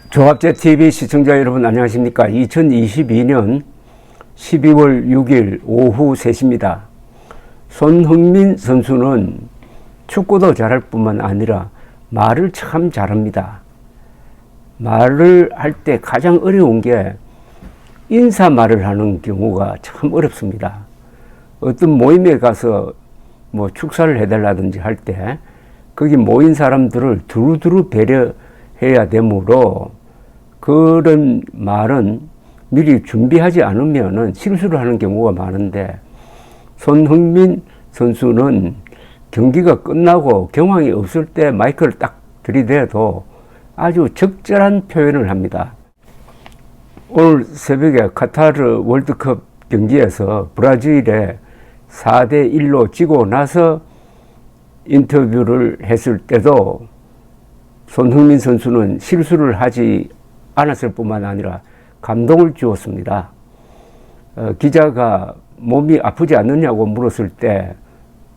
조합제TV 시청자 여러분 안녕하십니까. 2022년 12월 6일 오후 3시입니다. 손흥민 선수는 축구도 잘할 뿐만 아니라 말을 참 잘합니다. 말을 할 때 가장 어려운 게 인사말을 하는 경우가 참 어렵습니다. 어떤 모임에 가서 뭐 축사를 해달라든지 할 때 거기 모인 사람들을 두루두루 배려해야 되므로 그런 말은 미리 준비하지 않으면 실수를 하는 경우가 많은데, 손흥민 선수는 경기가 끝나고 경황이 없을 때 마이크를 딱 들이대도 아주 적절한 표현을 합니다. 오늘 새벽에 카타르 월드컵 경기에서 브라질에 4대1로 지고 나서 인터뷰를 했을 때도 손흥민 선수는 실수를 하지 않았을 뿐만 아니라 감동을 주었습니다. 기자가 몸이 아프지 않느냐고 물었을 때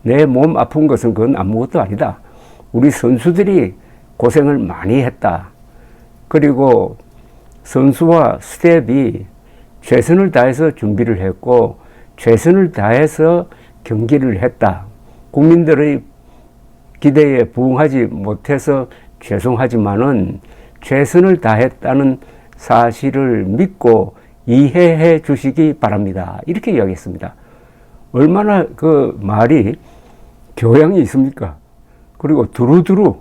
내 몸 아픈 것은 그건 아무것도 아니다. 우리 선수들이 고생을 많이 했다. 그리고 선수와 스텝이 최선을 다해서 준비를 했고 최선을 다해서 경기를 했다. 국민들의 기대에 부응하지 못해서 죄송하지만은 최선을 다했다는 사실을 믿고 이해해 주시기 바랍니다. 이렇게 이야기했습니다. 얼마나 그 말이 교양이 있습니까? 그리고 두루두루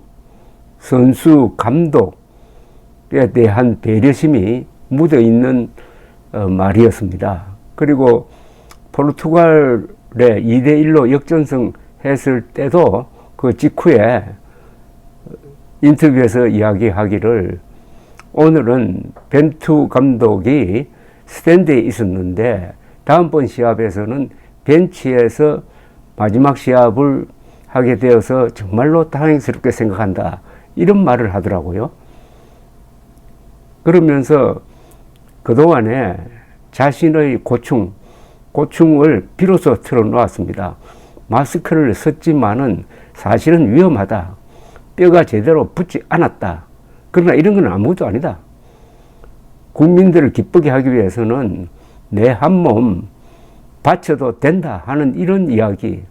선수, 감독에 대한 배려심이 묻어 있는 말이었습니다. 그리고 포르투갈에 2대1로 역전승 했을 때도 그 직후에 인터뷰에서 이야기하기를, 오늘은 벤투 감독이 스탠드에 있었는데 다음번 시합에서는 벤치에서 마지막 시합을 하게 되어서 정말로 다행스럽게 생각한다. 이런 말을 하더라고요. 그러면서 그동안에 자신의 고충을 비로소 털어놓았습니다. 마스크를 썼지만은 사실은 위험하다. 뼈가 제대로 붙지 않았다. 그러나 이런 건 아무것도 아니다. 국민들을 기쁘게 하기 위해서는 내 한 몸 바쳐도 된다 하는 이런 이야기.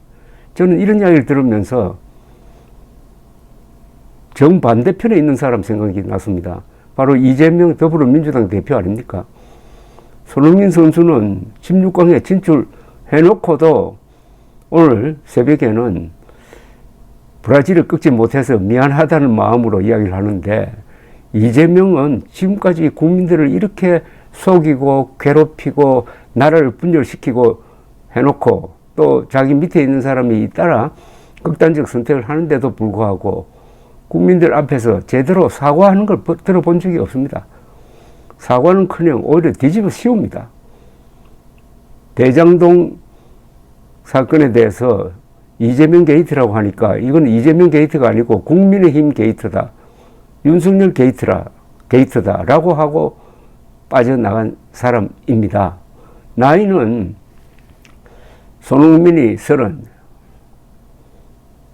저는 이런 이야기를 들으면서 정반대편에 있는 사람 생각이 났습니다. 바로 이재명 더불어민주당 대표 아닙니까? 손흥민 선수는 16강에 진출해놓고도 오늘 새벽에는 브라질을 꺾지 못해서 미안하다는 마음으로 이야기를 하는데, 이재명은 지금까지 국민들을 이렇게 속이고 괴롭히고 나라를 분열시키고 해놓고 또 자기 밑에 있는 사람이 따라 극단적 선택을 하는데도 불구하고 국민들 앞에서 제대로 사과하는 걸 들어본 적이 없습니다. 사과는커녕 오히려 뒤집어 씌웁니다. 대장동 사건에 대해서 이재명 게이트라고 하니까 이건 이재명 게이트가 아니고 국민의힘 게이트다. 윤석열 게이트다 라고 하고 빠져나간 사람입니다. 나이는 손흥민이 30,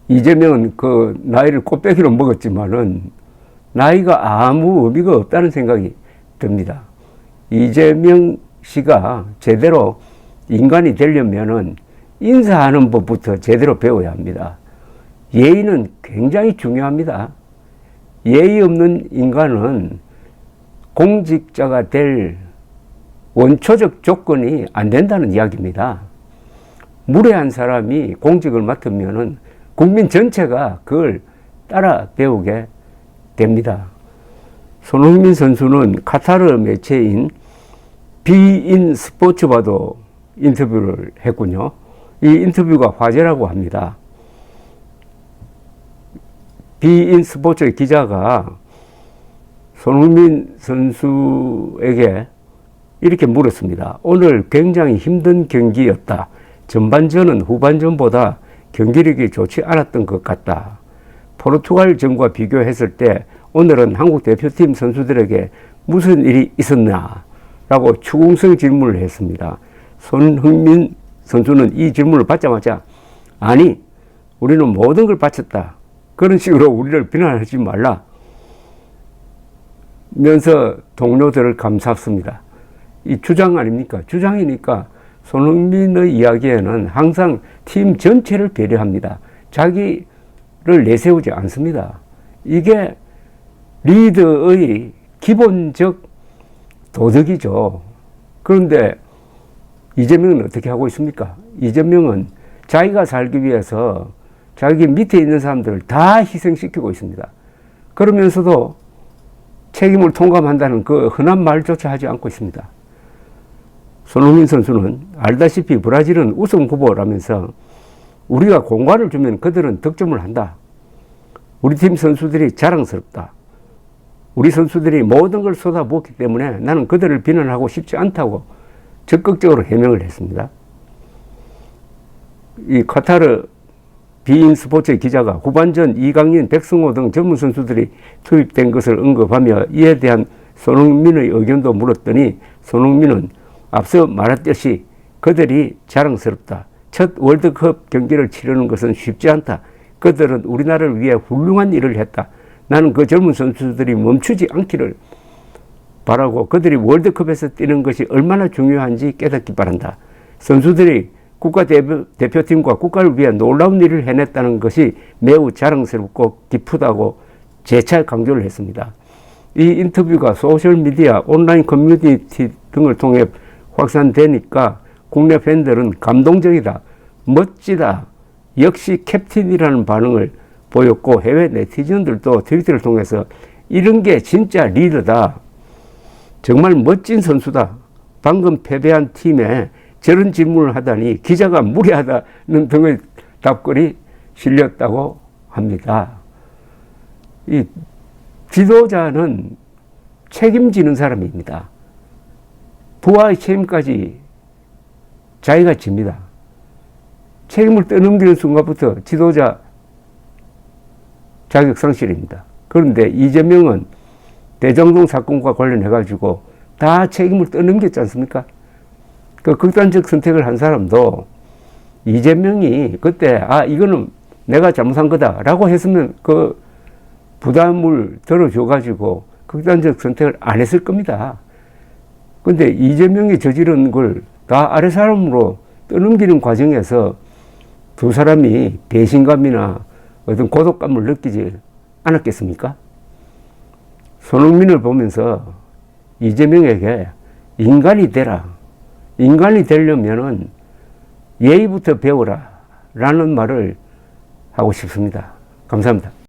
이재명은 그 나이를 꽃배기로 먹었지만은 나이가 아무 의미가 없다는 생각이 듭니다. 이재명 씨가 제대로 인간이 되려면은 인사하는 법부터 제대로 배워야 합니다. 예의는 굉장히 중요합니다. 예의 없는 인간은 공직자가 될 원초적 조건이 안 된다는 이야기입니다. 무례한 사람이 공직을 맡으면은 국민 전체가 그걸 따라 배우게 됩니다. 손흥민 선수는 카타르 매체인 비인 스포츠와도 인터뷰를 했군요. 이 인터뷰가 화제라고 합니다. 비인 스포츠의 기자가 손흥민 선수에게 이렇게 물었습니다. 오늘 굉장히 힘든 경기였다. 전반전은 후반전보다 경기력이 좋지 않았던 것 같다. 포르투갈전과 비교했을 때 오늘은 한국 대표팀 선수들에게 무슨 일이 있었나? 라고 추궁성 질문을 했습니다. 손흥민 선수는 이 질문을 받자마자 아니, 우리는 모든 걸 바쳤다. 그런 식으로 우리를 비난하지 말라. 그러면서 동료들을 감쌌습니다. 이 주장 아닙니까? 주장이니까 손흥민의 이야기에는 항상 팀 전체를 배려합니다. 자기를 내세우지 않습니다. 이게 리더의 기본적 도덕이죠. 그런데 이재명은 어떻게 하고 있습니까? 이재명은 자기가 살기 위해서 자기 밑에 있는 사람들을 다 희생시키고 있습니다. 그러면서도 책임을 통감한다는 그 흔한 말조차 하지 않고 있습니다. 손흥민 선수는 알다시피 브라질은 우승 후보라면서 우리가 공간을 주면 그들은 득점을 한다. 우리 팀 선수들이 자랑스럽다. 우리 선수들이 모든 걸 쏟아부었기 때문에 나는 그들을 비난하고 싶지 않다고 적극적으로 해명을 했습니다. 이 카타르 비인 스포츠 기자가 후반전 이강인, 백승호 등 전문 선수들이 투입된 것을 언급하며 이에 대한 손흥민의 의견도 물었더니 손흥민은 앞서 말했듯이 그들이 자랑스럽다. 첫 월드컵 경기를 치르는 것은 쉽지 않다. 그들은 우리나라를 위해 훌륭한 일을 했다. 나는 그 젊은 선수들이 멈추지 않기를 바라고 그들이 월드컵에서 뛰는 것이 얼마나 중요한지 깨닫기 바란다. 선수들이 국가대표팀과 국가를 위해 놀라운 일을 해냈다는 것이 매우 자랑스럽고 기쁘다고 재차 강조를 했습니다. 이 인터뷰가 소셜미디어, 온라인 커뮤니티 등을 통해 확산되니까 국내 팬들은 감동적이다, 멋지다, 역시 캡틴이라는 반응을 보였고 해외 네티즌들도 트위터를 통해서 이런 게 진짜 리더다. 정말 멋진 선수다. 방금 패배한 팀에 저런 질문을 하다니 기자가 무례하다는 등의 답글이 실렸다고 합니다. 이 지도자는 책임지는 사람입니다. 부하의 책임까지 자기가 집니다. 책임을 떠넘기는 순간부터 지도자 자격 상실입니다. 그런데 이재명은 대장동 사건과 관련해가지고 다 책임을 떠넘겼지 않습니까? 그 극단적 선택을 한 사람도 이재명이 그때 이거는 내가 잘못한 거다 라고 했으면 그 부담을 들어줘가지고 극단적 선택을 안 했을 겁니다. 근데 이재명이 저지른 걸 다 아래 사람으로 떠넘기는 과정에서 두 사람이 배신감이나 어떤 고독감을 느끼지 않았겠습니까? 손흥민을 보면서 이재명에게 인간이 되라. 인간이 되려면은 예의부터 배워라. 라는 말을 하고 싶습니다. 감사합니다.